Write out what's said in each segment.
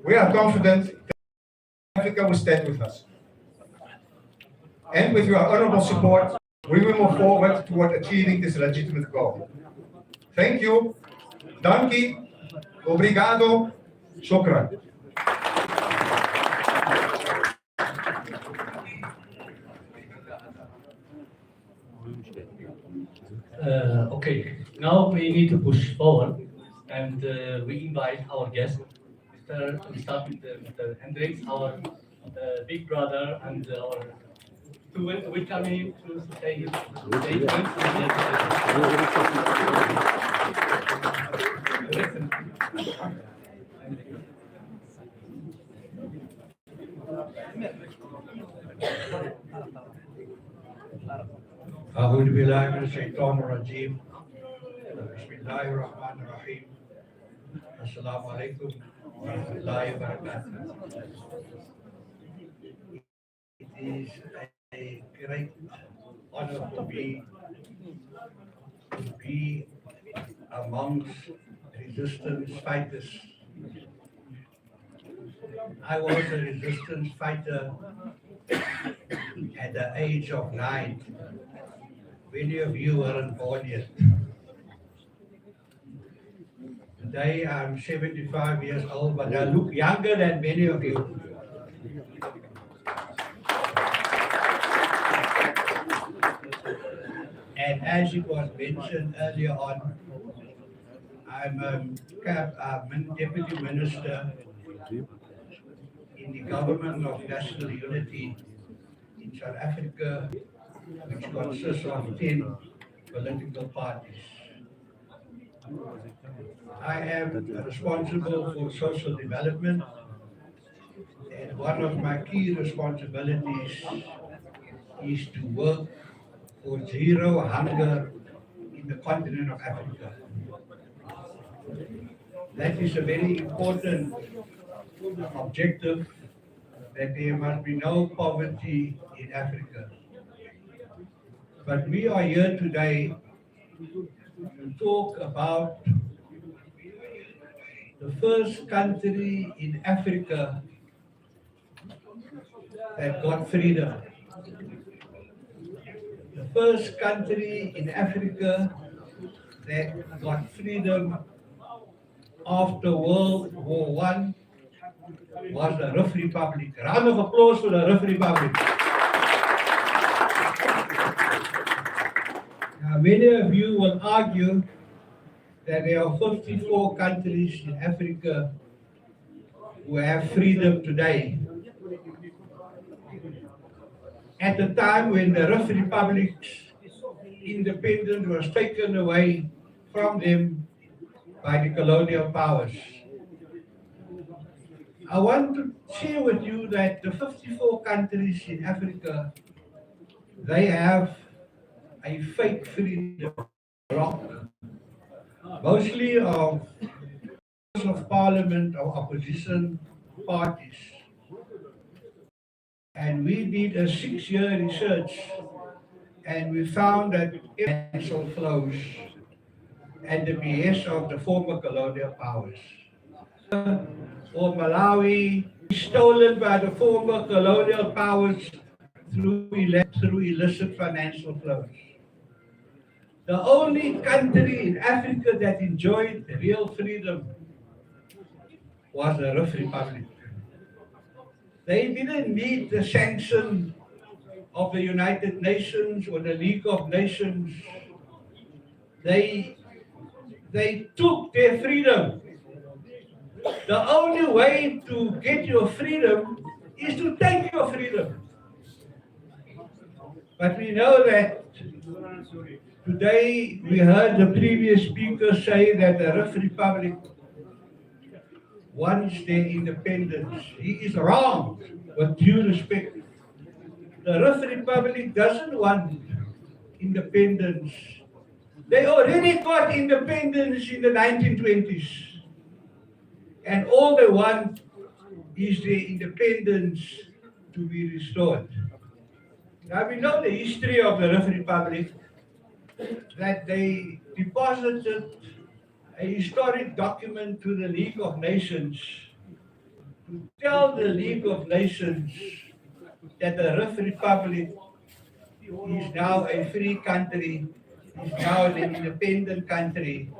We are confident that Africa will stand with us. And with your honorable support, we will move forward toward achieving this legitimate goal. Thank you. Danke. Obrigado. Shukran. Okay, now we need to push forward and we invite our guest. We start with Mr. Hendricks, our big brother, and our to welcome him to say his statement. أعوذ بالله من الشيطان الرجيم بسم الله الرحمن الرحيم السلام عليكم ورحمة الله وبركاته. It is a great honor for me to be amongst resistance fighters. I was a resistance fighter at the age of 9. Many of you weren't born yet. Today I'm 75 years old, but I look younger than many of you. And as it was mentioned earlier on, I'm a Deputy Minister in the Government of National Unity in South Africa, which consists of 10 political parties. I am responsible for social development, and one of my key responsibilities is to work for zero hunger in the continent of Africa. That is a very important objective, that there must be no poverty in Africa. But we are here today to talk about the first country in Africa that got freedom. The first country in Africa that got freedom after World War I was the Reef Republic. Round of applause for the Reef Republic. Now, many of you will argue that there are 54 countries in Africa who have freedom today. At the time when the Reef Republic's independence was taken away from them by the colonial powers. I want to share with you that the 54 countries in Africa, they have a fake freedom bloc, mostly of parliament or opposition parties. And we did a 6-year research, and we found that financial flows at the behest of the former colonial powers. Or Malawi, stolen by the former colonial powers through illicit financial flows. The only country in Africa that enjoyed real freedom was the Reef Republic. They didn't need the sanction of the United Nations or the League of Nations. They took their freedom. The only way to get your freedom is to take your freedom. But we know that today we heard the previous speaker say that the Reef Republic wants their independence. He is wrong, with due respect. The Reef Republic doesn't want independence. They already got independence in the 1920s. And all they want is their independence to be restored. Now we know the history of the Reef Republic. that they deposited a historic document to the League of Nations to tell the League of Nations that the Republic is now a free country, is now an independent country,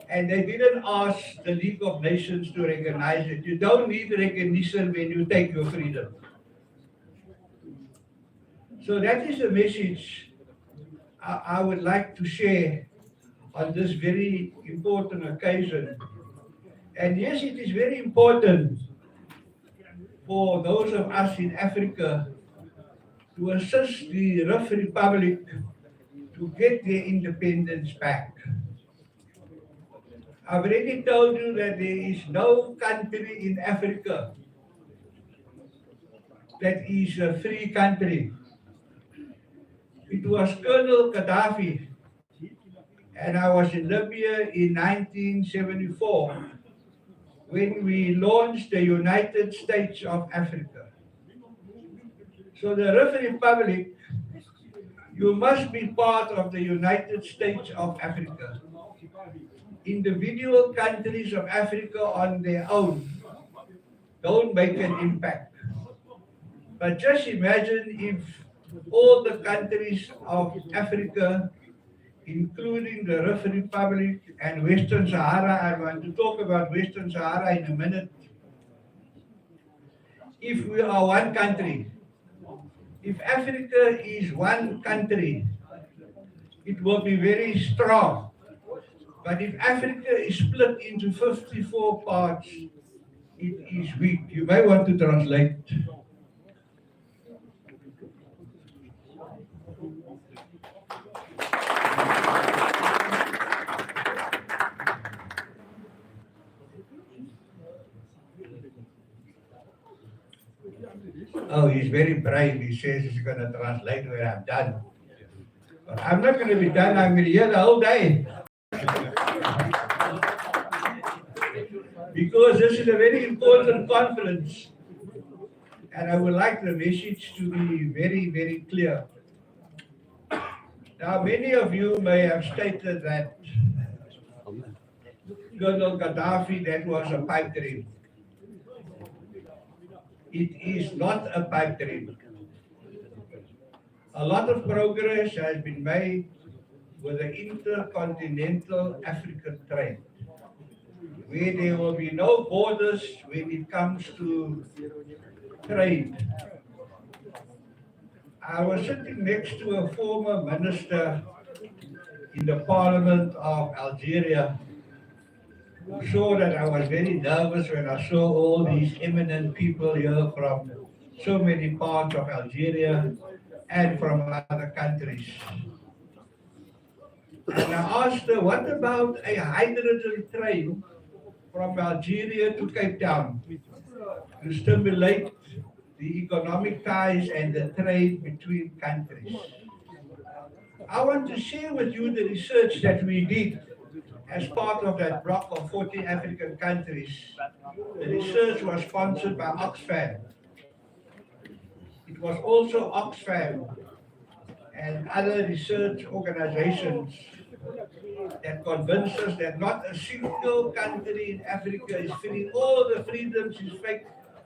and they didn't ask the League of Nations to recognize it. You don't need recognition when you take your freedom. So that is the message I would like to share on this very important occasion. And yes, it is very important for those of us in Africa to assist the Republic to get their independence back. I've already told you that there is no country in Africa that is a free country. It was Colonel Gaddafi, and I was in Libya in 1974 when we launched the United States of Africa. So the Republic, you must be part of the United States of Africa. Individual countries of Africa on their own don't make an impact. But just imagine if all the countries of Africa, including the Republic and Western Sahara, I want to talk about Western Sahara in a minute. If we are one country, if Africa is one country, it will be very strong. But if Africa is split into 54 parts, it is weak. You may want to translate. Oh, he's very brave. He says he's going to translate when I'm done. But I'm not going to be done. I'm going to hear the whole day. Because this is a very important conference. And I would like the message to be very, very clear. Now, many of you may have stated that Colonel Gaddafi, that was a pipe dream. It is not a pipe dream. A lot of progress has been made with the intercontinental African trade, where there will be no borders when it comes to trade. I was sitting next to a former minister in the parliament of Algeria who saw that I was very nervous when I saw all these eminent people here from so many parts of Algeria and from other countries. And I asked her, what about a hydrogen train from Algeria to Cape Town to stimulate the economic ties and the trade between countries? I want to share with you the research that we did as part of that bloc of 40 African countries. The research was sponsored by Oxfam. It was also Oxfam and other research organizations that convinced us that not a single country in Africa is free. All the freedoms is fake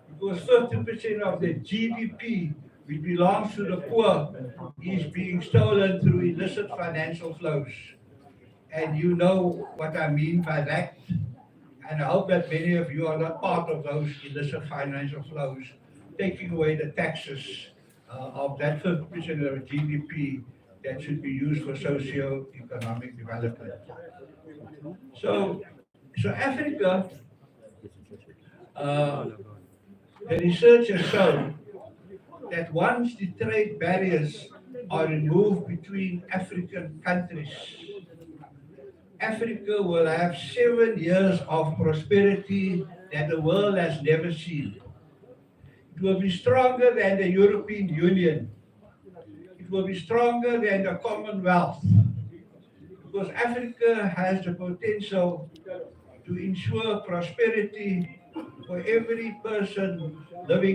because 50% of the GDP which belongs to the poor is being stolen through illicit financial flows. And you know what I mean by that. And I hope that many of you are not part of those illicit financial flows, taking away the taxes of that 50% of GDP that should be used for socio-economic development. So Africa, the research has shown that once the trade barriers are removed between African countries, Africa will have 7 years of prosperity that the world has never seen. It will be stronger than the European Union. It will be stronger than the Commonwealth. Because Africa has the potential to ensure prosperity for every person living